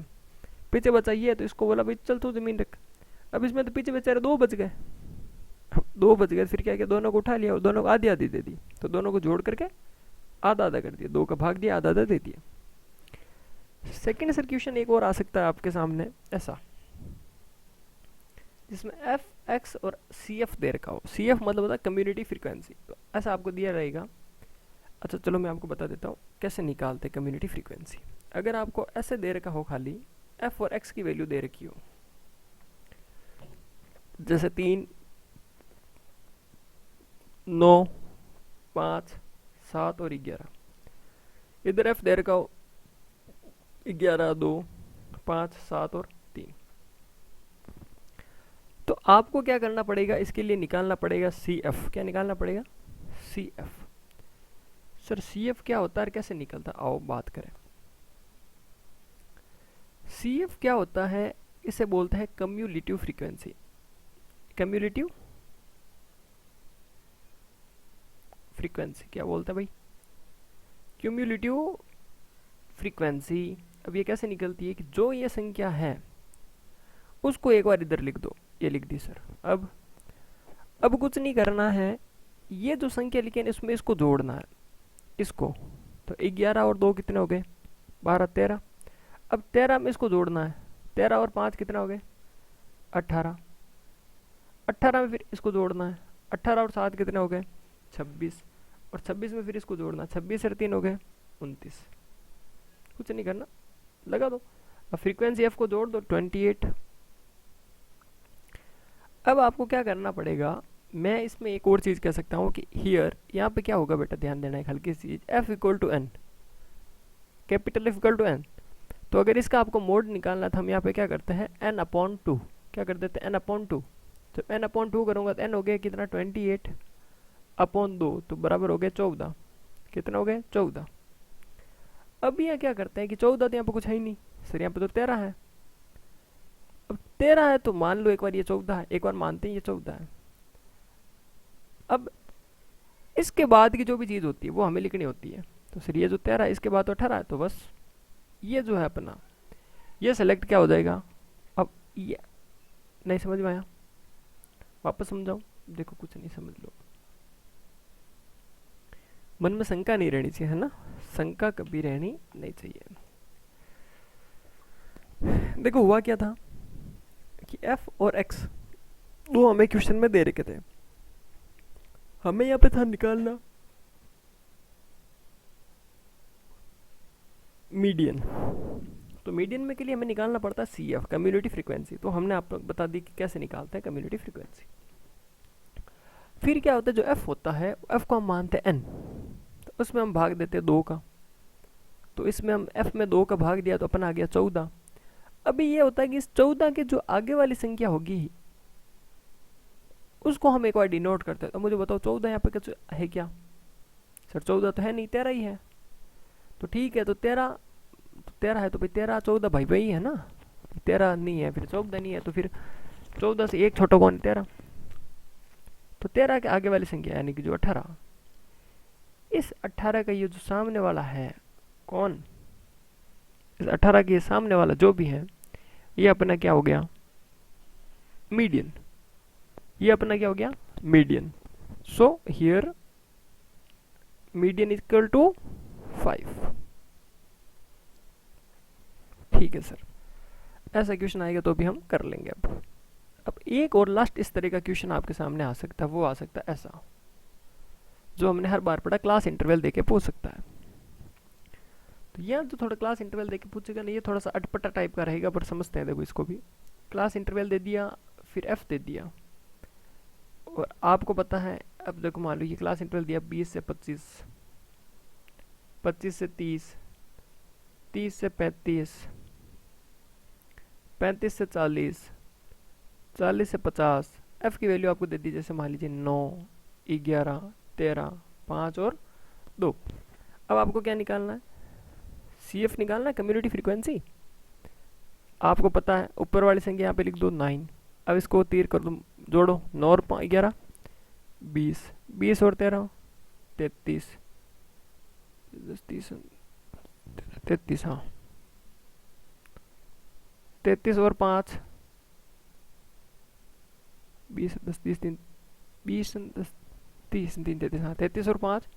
पीछे बचा ये, तो इसको बोला भाई चल तू जमीन रख। अब इसमें तो पीछे बेचारे 2 बच गए, 2 बच गए, फिर क्या किया, दोनों को उठा लिया और दोनों को आधी आधी दे दी, तो दोनों को जोड़ करके आधा आधा कर दिया, 2 का भाग दिया, आधा आधा दे दिया। सेकेंड सर्क्यूशन एक और आ सकता है आपके सामने ऐसा, जिसमें एफ एक्स और सी एफ दे रखा हो, सी एफ मतलब होता है कम्युनिटी फ्रीक्वेंसी, तो ऐसा आपको दिया रहेगा। अच्छा चलो मैं आपको बता देता हूँ कैसे निकालते कम्युनिटी फ्रीक्वेंसी। अगर आपको ऐसे दे रखा हो खाली एफ और एक्स की वैल्यू दे रखी हो, जैसे 3 9 5 7 और 11, इधर एफ दे रखा हो 11 2 5 7 और 3, तो आपको क्या करना पड़ेगा, इसके लिए निकालना पड़ेगा सी एफ। क्या निकालना पड़ेगा? C F. Sir C F क्या होता है, कैसे निकलता है, आओ बात करें। सी एफ क्या होता है, इसे बोलते हैं कम्युलेटिव फ्रीक्वेंसी। कम्युलेटिव फ्रीक्वेंसी क्या बोलता है भाई, क्यूम्युलेटिव फ्रीक्वेंसी। अब ये कैसे निकलती है कि जो ये संख्या है उसको एक बार इधर लिख दो, ये लिख दी सर। अब कुछ नहीं करना है, ये जो संख्या लिखी है इसमें इसको जोड़ना है इसको, तो 11 और 2 कितने हो गए 12 13। अब 13 में इसको जोड़ना है, 13 और 5 कितना हो गए 18, 18 में फिर इसको जोड़ना है, 18 और 7 कितने हो गए 26, और 26 में फिर इसको जोड़ना, 26 और 3 हो गए 29। कुछ नहीं करना, लगा दो। अब फ्रीक्वेंसी एफ को जोड़ दो 28। अब आपको क्या करना पड़ेगा, मैं इसमें एक और चीज़ कह सकता हूँ कि हियर, यहाँ पे क्या होगा बेटा, ध्यान देना एक हल्की सी चीज़, F equal to N, capital F equal to N. तो अगर इसका आपको मोड निकालना था, हम यहाँ पे क्या करते हैं n/2, क्या कर देते हैं n/2। तो n/2 करूँगा तो n हो गया कितना 28/2, तो बराबर हो गया 14। कितना हो गया 14। अब यहाँ क्या करते हैं कि 14 तो यहाँ पे कुछ है ही नहीं सर, यहाँ पे तो 13 है, अब 13 है तो मान लो एक बार ये 14 है, एक बार मानते हैं ये 14 है। अब इसके बाद की जो भी चीज़ होती है वो हमें लिखनी होती है। तो सर ये जो 13 है इसके बाद तो 18 है, तो बस ये जो है अपना ये सेलेक्ट क्या हो जाएगा। अब ये नहीं समझ में आया, वापस समझाऊं? देखो कुछ नहीं, समझ लो। मन में शंका नहीं रहनी चाहिए, है ना, शंका कभी रहनी नहीं चाहिए। देखो हुआ क्या था कि f और x दो हमें क्वेश्चन में दे रखे थे, हमें यहाँ पे था निकालना मीडियन। तो मीडियन में के लिए हमें निकालना पड़ता है सी एफ, कम्युनिटी फ्रीक्वेंसी। तो हमने आप लोग बता दी कि कैसे निकालते हैं कम्युनिटी फ्रीक्वेंसी। फिर क्या होता है, जो एफ होता है एफ को हम मानते हैं एन, तो उसमें हम भाग देते हैं 2 का। तो इसमें हम एफ में 2 का भाग दिया तो अपन आ गया 14। अभी ये होता है कि इस 14 के जो आगे वाली संख्या होगी उसको हम एक बार डिनोट करते हैं। तो मुझे बताओ 14 यहाँ पे कुछ है क्या? सर 14 तो है नहीं, 13 ही है। तो ठीक है, तो 13 है तो भाई 13 14 भाई भाई है ना। 13 नहीं है फिर 14 नहीं है, तो फिर 14 से एक छोटा कौन? 13। तो 13 के आगे वाली संख्या यानी कि जो 18, इस 18 का ये जो सामने वाला है कौन, इस 18 के सामने वाला जो भी है ये अपना क्या हो गया? मीडियन। ये अपना क्या हो गया? Median. So here median equal to 5। ठीक है सर, ऐसा क्वेश्चन आएगा तो भी हम कर लेंगे। अब एक और लास्ट इस तरह का क्वेश्चन आपके सामने आ सकता है, वो आ सकता है ऐसा, जो हमने हर बार पढ़ा, क्लास इंटरवल देके पूछ सकता है। तो यह जो थोड़ा क्लास इंटरवल देके पूछेगा ना, ये थोड़ा सा अटपटा टाइप का रहेगा, पर समझते हैं। देखो इसको भी क्लास इंटरवल दे दिया, फिर एफ दे दिया, और आपको पता है, अब देखो मान लो ये क्लास इंटरवल दिया 20 से 25, 25 से 30, 30 से 35, 35 से 40, 40 से 50। एफ की वैल्यू आपको दे दी, जैसे मान लीजिए 9, 11, 13, 5 और 2। अब आपको क्या निकालना है? सी एफ निकालना है, कम्युनिटी फ्रीक्वेंसी। आपको पता है ऊपर वाली संख्या यहाँ पे लिख दो 9। अब इसको तीर कर दो, जोड़ो 9 और 11 20, 20 और 13 33, 30 33, हाँ 33 और 5 20 10 30 3 20 10 30 3 33, हाँ 33 और 5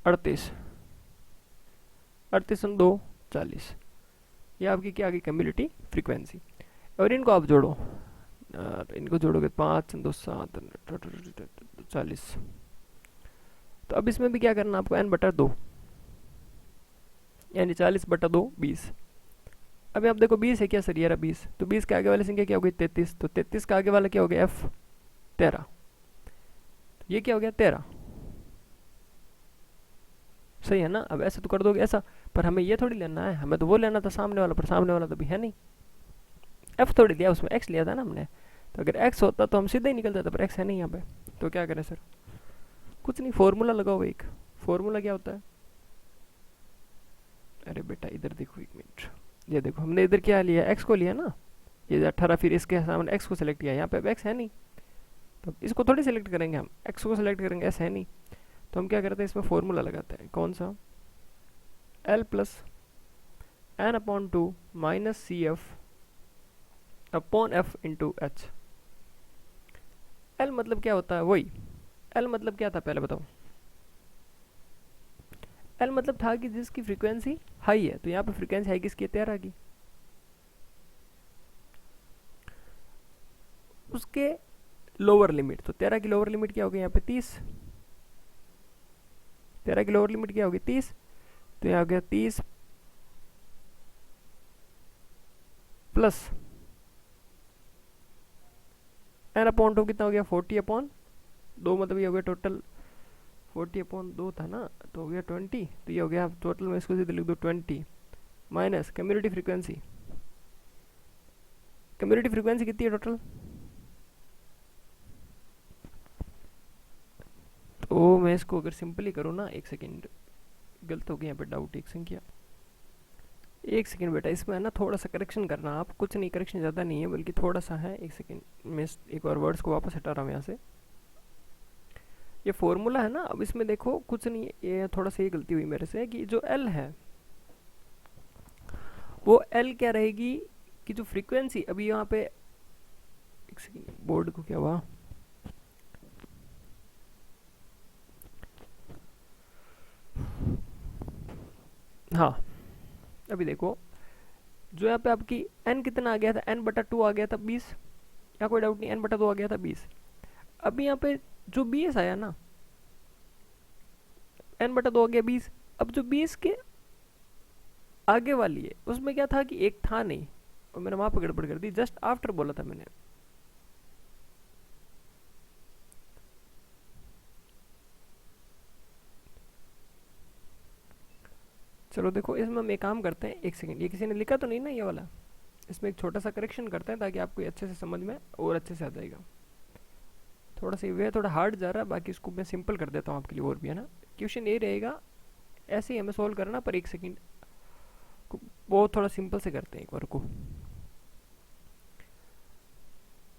38, 38 और 2 40। ये आपकी क्या आ गई? Community frequency. और इनको आप जोड़ो, तो इनको जोड़ोगे 5 2 7 40। तो अब इसमें भी क्या करना आपको? n/2 यानी 40/2 20। अभी आप देखो 20 है क्या सर? ये रहा 20। तो 20 के आगे वाली संख्या क्या हो गई? 33। तो 33 का आगे वाला क्या हो गया? f 13। तो ये क्या हो गया? 13। सही है ना? अब ऐसे तो कर दोगे ऐसा, पर हमें ये थोड़ी लेना है, हमें तो वो लेना था सामने वाला, पर सामने वाला तो भी है नहीं। f थोड़ी लिया, उसमें x लिया था ना हमने। तो अगर x होता तो हम सीधे ही निकल जाते, पर x है नहीं यहाँ पे। तो क्या करें सर? कुछ नहीं, फॉर्मूला लगाओ एक। फॉर्मूला क्या होता है? अरे बेटा इधर देखो, 1 मिनट। ये देखो हमने इधर क्या लिया? x को लिया ना, ये 18, फिर इसके सामने x को सिलेक्ट किया। यहाँ पे अब x है नहीं, तो इसको थोड़ी सिलेक्ट करेंगे हम, x को सिलेक्ट करेंगे, s है नहीं। तो हम क्या करते हैं, इसमें फॉर्मूला लगाते हैं। कौन सा? l plus n/2 minus C F upon F into H. l मतलब क्या होता है? वही l मतलब क्या था पहले बताओ? l मतलब था कि जिसकी फ्रीक्वेंसी हाई है। तो यहाँ पे फ्रीक्वेंसी हाई किसकी है? 13 की। उसके लोअर लिमिट, तो 13 की लोअर लिमिट क्या होगी यहाँ पे? 30। 13 की लोअर लिमिट क्या होगी? 30। तो यहाँ हो गया 30 प्लस n/2 कितना हो गया? 40/2, मतलब ये हो गया टोटल 40/2 था ना, तो हो गया 20। तो ये हो गया टोटल में, इसको सीधे लिख दो 20 minus community frequency. Community frequency कितनी है टोटल? तो मैं इसको अगर सिंपली करूँ ना, एक सेकेंड, गलत हो गया यहाँ पे, डाउट एक संख्या, एक सेकेंड बेटा, इसमें है ना थोड़ा सा करेक्शन करना, आप कुछ नहीं, करेक्शन ज़्यादा नहीं है बल्कि थोड़ा सा है। एक सेकेंड, मैं एक और वर्ड्स को वापस हटा रहा हूँ यहाँ से। ये फॉर्मूला है ना, अब इसमें देखो कुछ नहीं है, ये थोड़ा सा ये गलती हुई मेरे से कि जो एल है वो एल क्या रहेगी कि जो फ्रीक्वेंसी अभी यहाँ पे, एक सेकेंड बोर्ड को क्या हुआ, हाँ अभी देखो जो यहाँ पे आपकी n कितना आ गया था, n/2 आ गया था 20, या कोई डाउट नहीं, n/2 आ गया था 20। अभी यहाँ पे जो 20 आया ना, n/2 आ गया 20। अब जो 20 के आगे वाली है उसमें क्या था कि एक था नहीं, और मैंने वहां पर गड़बड़ कर दी, जस्ट आफ्टर बोला था मैंने। चलो देखो इसमें हम एक काम करते हैं, एक सेकंड, ये किसी ने लिखा तो नहीं ना ये वाला, इसमें एक छोटा सा करेक्शन करते हैं ताकि आपको ये अच्छे से समझ में और अच्छे से आ जाएगा। थोड़ा सा वे थोड़ा हार्ड जा रहा है, बाकी इसको मैं सिंपल कर देता हूँ आपके लिए और भी, है ना। क्वेश्चन ये रहेगा, ऐसे ही हमें सोल्व करना, पर एक सेकंड बहुत थोड़ा सिंपल से करते हैं एक बार को।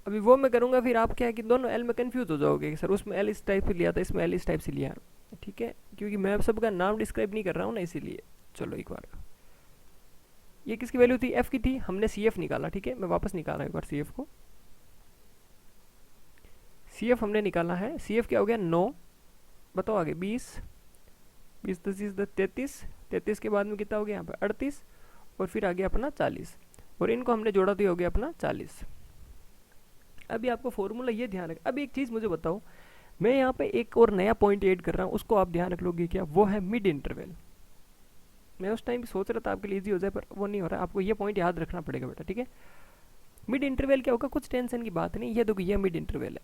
अभी वो मैं करूँगा, फिर आप क्या है कि दोनों एल में कंफ्यूज हो जाओगे कि सर उसमें एल इस टाइप से लिया था, इसमें एल इस टाइप से लिया, ठीक है, क्योंकि मैं सबका नाम डिस्क्राइब नहीं कर रहा हूँ ना, इसीलिए। चलो एक बार, ये किसकी वैल्यू थी, एफ की थी, हमने सी एफ निकाला, ठीक है, मैं वापस निकाला एक बार सी एफ को। सी एफ हमने निकाला है, सी एफ क्या हो गया 9, बताओ आगे 20, 20 10 33, 33 के बाद में कितना हो गया यहाँ पे 38, और फिर आ गया अपना 40, और इनको हमने जोड़ा तो हो गया अपना 40। अभी आपको फॉर्मूला ये ध्यान रख, अब एक चीज़ मुझे बताओ, मैं यहाँ पे एक और नया पॉइंट ऐड कर रहा हूँ, उसको आप ध्यान रख लोगे क्या, वो है मिड इंटरवल। मैं उस टाइम भी सोच रहा था आपके लिए इजी हो जाए, पर वो नहीं हो रहा है, आपको ये पॉइंट याद रखना पड़ेगा बेटा, ठीक है। मिड इंटरवल क्या होगा, कुछ टेंशन की बात नहीं, ये देखो ये मिड इंटरवल है।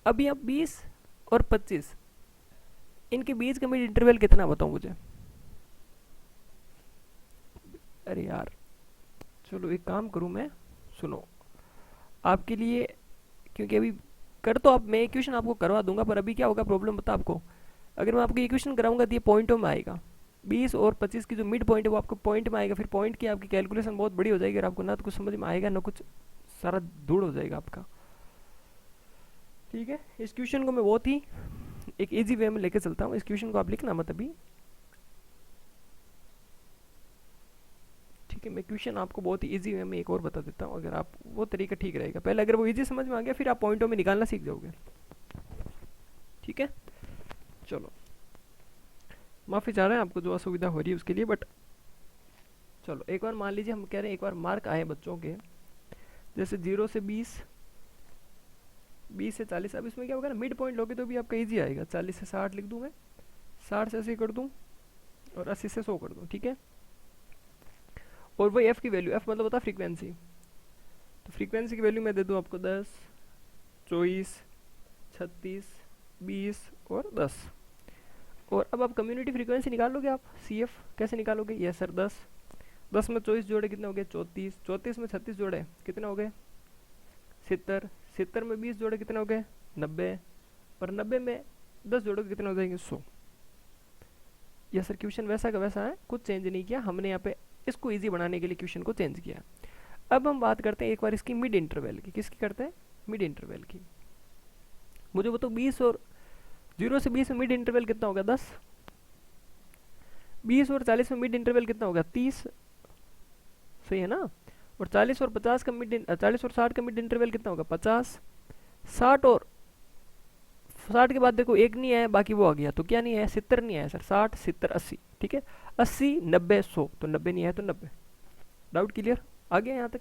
अभी आप 20 और 25 इनके बीच का मिड इंटरवल कितना बताओ मुझे। अरे यार चलो एक काम करूँ मैं, सुनो आपके लिए, क्योंकि अभी कर तो आप, मैं इक्वेशन आपको करवा दूंगा, पर अभी क्या होगा प्रॉब्लम बता आपको, अगर मैं आपको इक्वेशन कराऊंगा तो ये पॉइंटों में आएगा, 20 और 25 की जो मिड पॉइंट है वो आपको पॉइंट में आएगा, फिर पॉइंट की आपकी कैलकुलेशन बहुत बड़ी हो जाएगी, और आपको ना तो कुछ समझ में आएगा ना कुछ, सारा धूल हो जाएगा आपका, ठीक है। इस क्वेश्चन को मैं बहुत ही एक इजी वे में लेके चलता हूँ, इस क्वेश्चन को आप लिखना मत अभी, ठीक है। मैं क्वेश्चन आपको बहुत ही इजी वे में एक और बता देता हूँ, अगर आप वो तरीका ठीक रहेगा, पहले अगर वो इजी समझ में आ गया फिर आप पॉइंटों में निकालना सीख जाओगे, ठीक है। चलो माफ़ी चाह रहे हैं आपको जो असुविधा हो रही है उसके लिए, बट चलो एक बार मान लीजिए हम कह रहे हैं एक बार मार्क आए बच्चों के, जैसे 0 से 20, 20 से 40, अब इसमें क्या होगा ना, मिड पॉइंट लोगे तो भी आपका इजी आएगा, 40 से 60 लिख दूँ मैं, 60 से 80 कर दूँ, और 80 से 100 कर दूँ, ठीक है। और वही एफ की वैल्यू, एफ मतलब होता है फ्रीक्वेंसी, तो फ्रीक्वेंसी की वैल्यू मैं दे दूँ आपको 10, 24, 36, 20 और 10। और अब आप कम्युनिटी फ्रीक्वेंसी निकालोगे, आप सी एफ कैसे निकालोगे, ये सर 10 में 24 जोड़े कितने हो गए 34, 34 में 36 जोड़े कितने हो गए 70, 70 में 20 जोड़े कितने हो गए 90, और 90 में 10 जोड़े कितने हो जाएंगे 100। यह सर क्वेश्चन वैसा का वैसा है, कुछ चेंज नहीं किया हमने, यहाँ पे इसको इजी बनाने के लिए क्वेश्चन को चेंज किया। अब हम बात करते हैं एक बार इसकी मिड इंटरवल की, किसकी करते हैं, मिड इंटरवल की। मुझे बताओ 20 और 0 से 20 में मिड इंटरवल कितना होगा 10, 20 और 40 में मिड इंटरवल कितना होगा 30, सही है ना। और 40 और 50 का मिड, 40 और 60 का मिड इंटरवल कितना होगा 50, 60 और 60 के बाद देखो एक नहीं आया, बाकी वो आ गया, तो क्या नहीं आया 70 नहीं आया सर, 60 70 80, ठीक है, 80 90 100, तो 90 नहीं आया तो 90। डाउट क्लियर, आ गया यहाँ तक।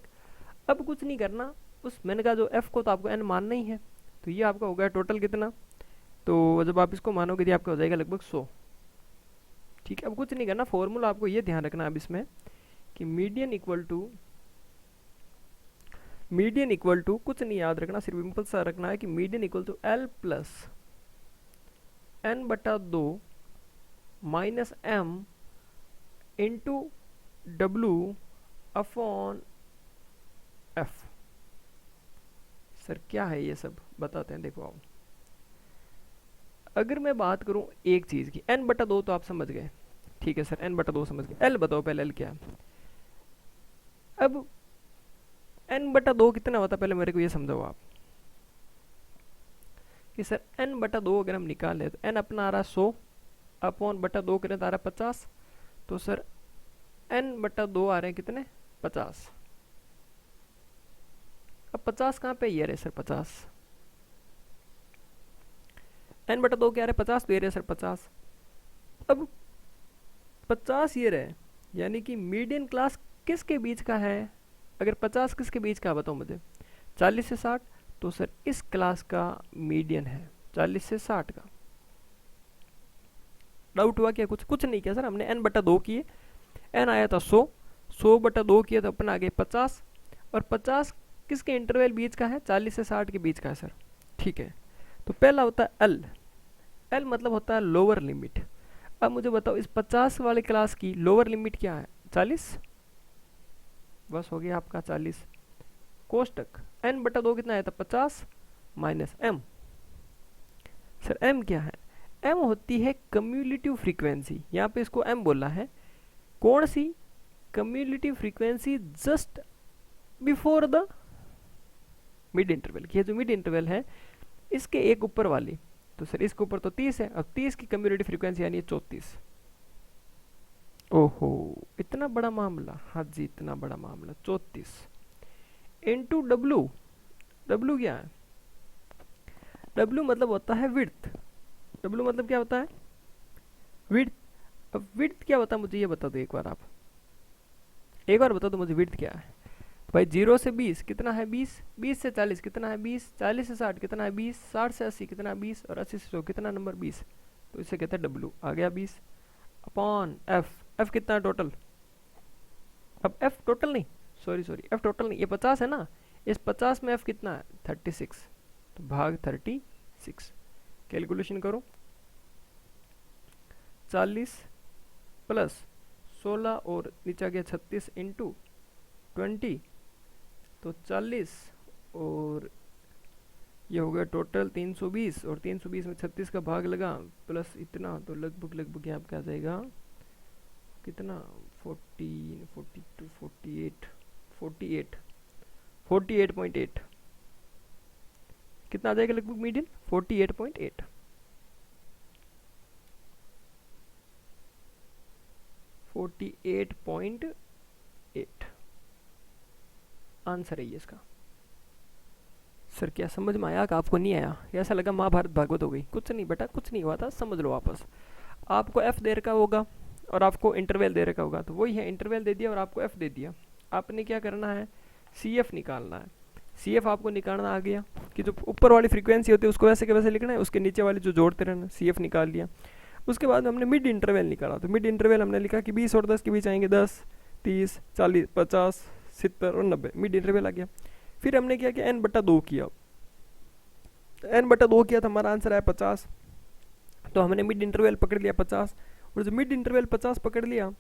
अब कुछ नहीं करना, उस मैंने कहा जो एफ को तो आपको एन मानना ही है, तो ये आपका हो गया टोटल कितना, तो जब आप इसको मानोगे तो आपका हो जाएगा लगभग 100, ठीक है। अब कुछ नहीं करना, फॉर्मूला आपको ये ध्यान रखना अब इसमें कि मीडियन इक्वल टू कुछ नहीं याद रखना, सिर्फ सिंपल सा रखना है कि median equal to L plus n/2 minus M into W upon F. Sir क्या है ये सब बताते हैं, देखो आओ। अगर मैं बात करूं एक चीज की, n/2 तो आप समझ गए, ठीक है सर n/2 समझ गए, l बताओ पहले l क्या है। अब n/2 कितना होता है, पहले मेरे को ये समझाओ आप कि सर n/2 अगर हम निकालें तो n अपना आ रहा है 100 अपॉन बटा 2 करें तो आ रहा है 50। तो सर n/2 आ रहे हैं कितने, 50। अब 50 कहाँ पे, ये रहे सर 50। n/2 क्या रहे 50, तो ये रहे सर 50। अब 50 ये रहे, यानी कि मीडियन क्लास किसके बीच का है, अगर 50 किसके बीच का बताओ मुझे, 40 से 60। तो सर इस क्लास का मीडियन है 40 से 60 का। डाउट हुआ क्या, कुछ नहीं किया सर हमने, n/2 किए, n आया था 100, 100/2 किया तो अपना आ गया 50, और 50 किसके इंटरवल बीच का है, 40 से 60 के बीच का है सर। ठीक है, तो पहला होता है l, l मतलब होता है लोअर लिमिट। अब मुझे बताओ इस 50 वाले क्लास की लोअर लिमिट क्या है, 40, बस हो गया आपका 40। कोष्टक n/2 कितना आया था 50 माइनस m। सर m क्या है, m होती है कम्युलेटिव फ्रीक्वेंसी, यहाँ पे इसको m बोला है, कौन सी, cumulative frequency just before the mid interval. ये जो मिड इंटरवल है इसके एक ऊपर वाली, तो सर इसके ऊपर तो 30 है, अब 30 की कम्युलेटिव फ्रीक्वेंसी यानी 34। ओहो इतना बड़ा मामला, हाँ जी इतना बड़ा मामला, 34 इंटू डब्लू। डब्लू क्या है, डब्लू मतलब होता है विड्थ। डब्लू मतलब क्या होता है, विड्थ। अब विड्थ क्या होता है मुझे ये बता दो एक बार, आप एक बार बता दो मुझे विड्थ क्या है। भाई 0 से 20 कितना है 20, 20 से 40 कितना है 20, 40 से 60 कितना है 20, 60 से 80 कितना है 20, और 80 से 100 कितना नंबर 20। तो इसे कहते हैं डब्लू, आ गया 20 अपॉन एफ। एफ कितना है टोटल, अब एफ टोटल नहीं, सॉरी एफ टोटल नहीं, ये 50 है ना, इस 50 में एफ कितना है 36, तो भाग 36। कैलकुलेशन करो, 40 प्लस 16 और नीचे आ गया 36 इंटू 20, तो 40 और ये हो गया टोटल 320, और 320 में 36 का भाग लगा प्लस इतना, तो लगभग यहाँ पे आ जाएगा कितना 14, 42, 48, 48.8 कितना आ जाएगा लगभग मीडियन 48.8। 48.8 आंसर है ये इसका। सर क्या समझ में आया कि आपको नहीं आया, ऐसा लगा महाभारत भागवत हो गई, कुछ नहीं बेटा कुछ नहीं हुआ था, समझ लो वापस। आपको एफ दे रखा होगा और आपको इंटरवल दे रखा होगा, तो वही है, इंटरवल दे दिया और आपको एफ दे दिया। आपने क्या करना है, सी एफ निकालना है। सी एफ आपको निकालना आ गया कि जो ऊपर वाली फ्रीक्वेंसी होती है उसको वैसे के वैसे लिखना है, उसके नीचे वाली जो जोड़ते रहना, सी एफ निकाल लिया। उसके बाद हमने मिड इंटरवल निकाला, तो मिड इंटरवल हमने लिखा कि 20 और 10 के बीच आएंगे 10, 30, 40, 50, 70 और 90, मिड इंटरवल आ गया। फिर हमने क्या किया, n/2 किया, n/2 किया तो हमारा आंसर आया 50। तो हमने मिड इंटरवल पकड़ लिया 50, और जो मिड इंटरवल 50 पकड़ लिया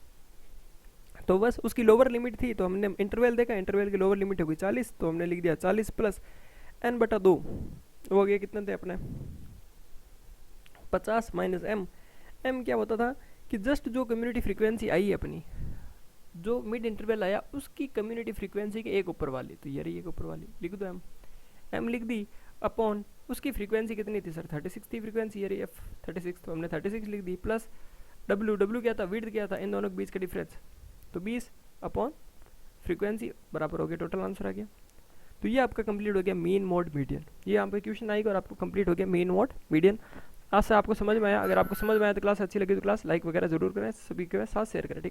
तो बस उसकी लोअर लिमिट थी, तो हमने इंटरवल देखा, इंटरवल की लोअर लिमिट हो गई 40, तो हमने लिख दिया 40 प्लस n/2 हो गया कितने थे अपने 50 माइनस m। m क्या होता था कि जस्ट जो कम्युनिटी फ्रीक्वेंसी आई है अपनी, जो मिड इंटरवल आया उसकी कम्युनिटी फ्रीक्वेंसी के एक ऊपर वाली, तो ये रही एक ऊपर वाली, लिख दो m लिख दी अपॉन उसकी फ्रीक्वेंसी कितनी थी सर 36 थी फ्रीक्वेंसी, ये रही f 36, तो हमने 36 लिख दी प्लस w क्या था, विड्थ क्या था, इन दोनों के बीच का डिफरेंस, तो 20 अपॉन फ्रीक्वेंसी बराबर हो गया, टोटल आंसर आ गया। तो ये आपका कंप्लीट हो गया मीन मोड मीडियन, ये यहाँ पे क्वेश्चन आएगा और आपको कंप्लीट हो गया मीन मोड मीडियन। आज से आपको समझ में आया, अगर आपको समझ में आया तो क्लास अच्छी लगी तो क्लास लाइक वगैरह जरूर करें, सभी के साथ शेयर करें, ठीक है।